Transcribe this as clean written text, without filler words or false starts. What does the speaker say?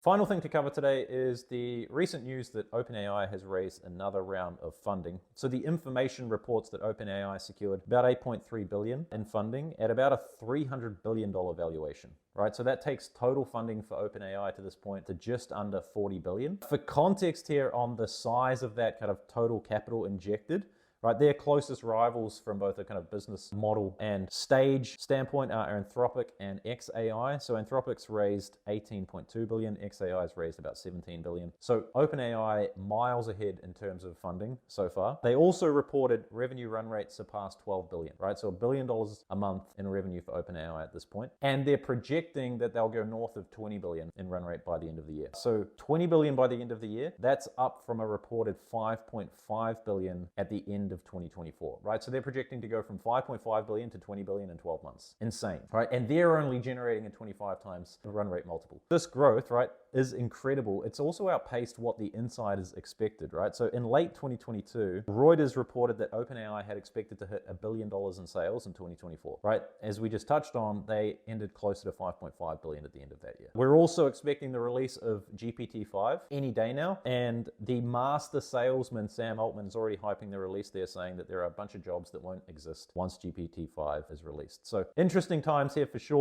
Final thing to cover today is the recent news that OpenAI has raised another round of funding. So the information reports that OpenAI secured about $8.3 billion in funding at about a $300 billion valuation, right? So that takes total funding for OpenAI to this point to just under $40 billion. For context here on the size of that kind of total capital injected, right, their closest rivals from both a kind of business model and stage standpoint are Anthropic and xAI. So Anthropic's raised 18.2 billion, xAI's raised about 17 billion. So OpenAI miles ahead in terms of funding so far. They also reported revenue run rate surpassed 12 billion, right? So $1 billion a month in revenue for OpenAI at this point. And they're projecting that they'll go north of 20 billion in run rate by the end of the year. So 20 billion by the end of the year, that's up from a reported 5.5 billion at the end of 2024, right? So they're projecting to go from 5.5 billion to 20 billion in 12 months. Insane, right? And they're only generating a 25 times run rate multiple. This growth, right, is incredible. It's also outpaced what the insiders expected, right? So in late 2022, Reuters reported that OpenAI had expected to hit $1 billion in sales in 2024, right? As we just touched on, they ended closer to 5.5 billion at the end of that year. We're also expecting the release of GPT-5 any day now, and the master salesman, Sam Altman, is already hyping the release there, saying that there are a bunch of jobs that won't exist once GPT-5 is released. So interesting times here for sure.